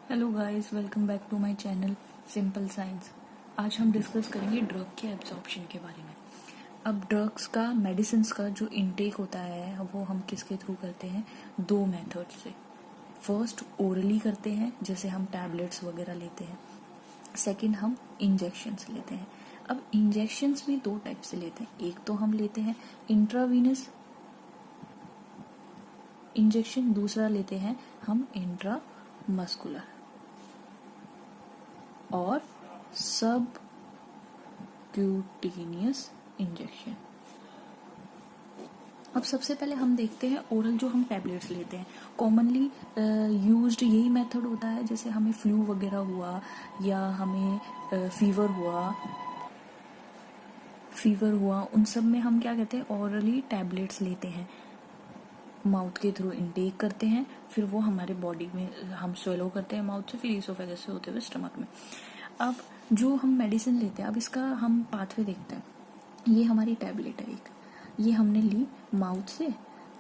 Hello guys, welcome back to my channel simple science. आज हम discuss करेंगे drug के एब्जॉर्प्शन के बारे में। अब ड्रग्स का, मेडिसिन्स का जो इनटेक होता है वो हम किसके थ्रू करते हैं? दो मेथड से। फर्स्ट ओरली करते हैं, जैसे हम टैबलेट्स वगैरह लेते हैं। सेकंड हम इंजेक्शंस लेते हैं। अब इंजेक्शंस भी दो टाइप से लेते हैं। एक तो हम लेते हैं इंट्रावीनस इंजेक्शन, दूसरा लेते हैं हम इंट्रा मस्कुलर और सब क्यूटेनियस इंजेक्शन। अब सबसे पहले हम देखते हैं ओरल जो हम टैबलेट्स लेते हैं। कॉमनली यूज्ड यही मेथड होता है, जैसे हमें फ्लू वगैरह हुआ या हमें फीवर हुआ उन सब में हम क्या कहते हैं, ओरली टैबलेट्स लेते हैं। माउथ के थ्रू इनटेक करते हैं, फिर वो हमारे बॉडी में हम स्वेलो करते हैं माउथ से, फिर ईसोफेगस से होते हुए स्टमक में। अब जो हम मेडिसिन लेते हैं, अब इसका हम पाथवे देखते हैं। ये हमारी टैबलेट है एक, ये हमने ली माउथ से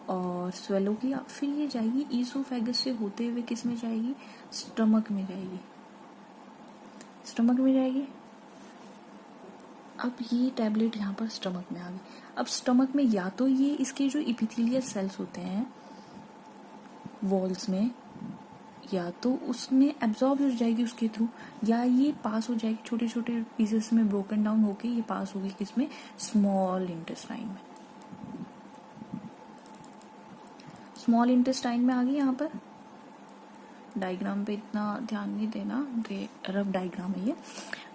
और स्वेलो किया, फिर ये जाएगी ईसोफेगस से होते हुए किस में जाएगी? स्टमक में जाएगी। अब ये टैबलेट यहाँ पर स्टमक में आ गई। अब स्टमक में या तो ये इसके जो इपिथेलियल सेल्स होते हैं वॉल्स में, या तो उसमें एब्जॉर्ब हो जाएगी उसके थ्रू, या ये पास हो जाएगी छोटे छोटे पीसेस में, ब्रोकन डाउन होके ये पास होगी किसमें? स्मॉल इंटेस्टाइन में। स्मॉल इंटेस्टाइन में आ गई। यहाँ पर डायग्राम पे इतना ध्यान नहीं देना, रफ डायग्राम है ये।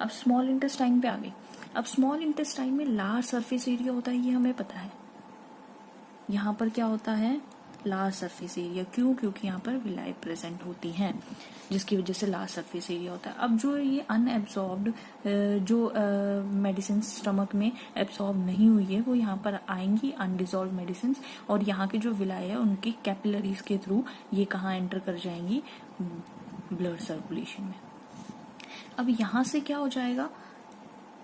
अब स्मॉल इंटेस्टाइन पे आ गई। अब स्मॉल इंटेस्टाइन में लार्ज सरफेस एरिया होता है, ये हमें पता है। यहाँ पर क्या होता है? Large surface area. क्यों? क्योंकि यहाँ पर विलाई प्रेजेंट होती हैं, जिसकी वजह से लार्ज सरफेस एरिया होता है। अब जो ये अनएब्सॉर्ब्ड जो मेडिसिन स्टमक में एब्सॉर्ब नहीं हुई है, वो यहाँ पर आएंगी अनडिजॉल्व मेडिसिन, और यहाँ के जो विलाई है उनकी कैपिलरीज के थ्रू ये कहाँ एंटर कर जाएंगी? ब्लड सर्कुलेशन में। अब यहाँ से क्या हो जाएगा?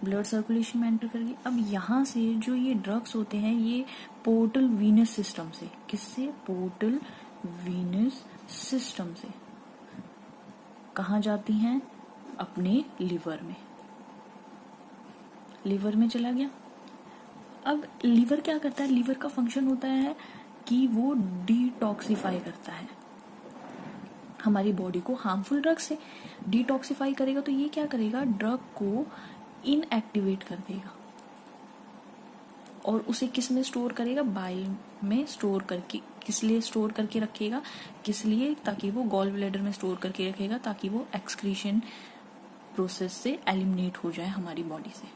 ब्लड सर्कुलेशन में एंटर करेगी। अब यहाँ से जो ये ड्रग्स होते हैं, ये पोर्टल वीनस सिस्टम से, किससे? पोर्टल वीनस सिस्टम से कहाँ जाती हैं? अपने लिवर में। लिवर में चला गया। अब लिवर क्या करता है? लिवर का फंक्शन होता है कि वो डिटॉक्सिफाई करता है हमारी बॉडी को हार्मफुल ड्रग से। डिटॉक्सिफाई करेगा तो ये क्या करेगा? ड्रग को इनएक्टिवेट कर देगा और उसे किस में स्टोर करेगा? बाइल में स्टोर करके। किस लिए स्टोर करके रखेगा? किस लिए? ताकि वो गॉल ब्लैडर में स्टोर करके रखेगा, ताकि वो एक्सक्रीशन प्रोसेस से एलिमिनेट हो जाए हमारी बॉडी से।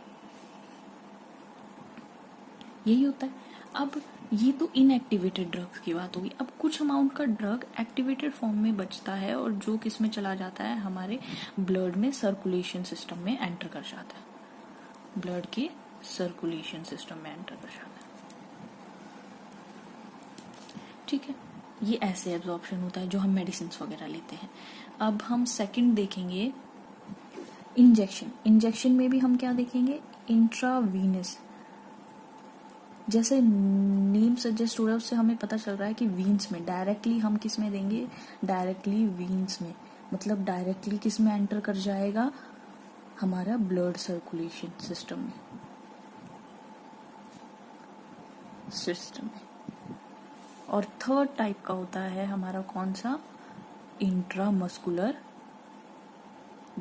यही होता है। अब ये तो इनएक्टिवेटेड ड्रग्स की बात होगी। अब कुछ अमाउंट का ड्रग एक्टिवेटेड फॉर्म में बचता है और जो किस में चला जाता है? हमारे ब्लड में सर्कुलेशन सिस्टम में एंटर कर जाता है। ब्लड के सर्कुलेशन सिस्टम में एंटर कर जाता है। ठीक है, ये ऐसे एब्जॉर्प्शन होता है जो हम मेडिसिन वगैरह लेते हैं। अब हम सेकंड देखेंगे इंजेक्शन। इंजेक्शन में भी हम क्या देखेंगे? इंट्रावीनस। जैसे नेम सजेस्ट हो रहा है उससे हमें पता चल रहा है कि वीन्स में डायरेक्टली हम किस में देंगे? डायरेक्टली वीन्स में, मतलब डायरेक्टली किस में एंटर कर जाएगा? हमारा ब्लड सर्कुलेशन सिस्टम में। और थर्ड टाइप का होता है हमारा कौन सा? इंट्रामस्कुलर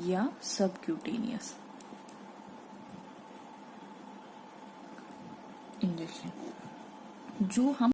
या सबक्यूटेनियस इंजेक्शन, जो हम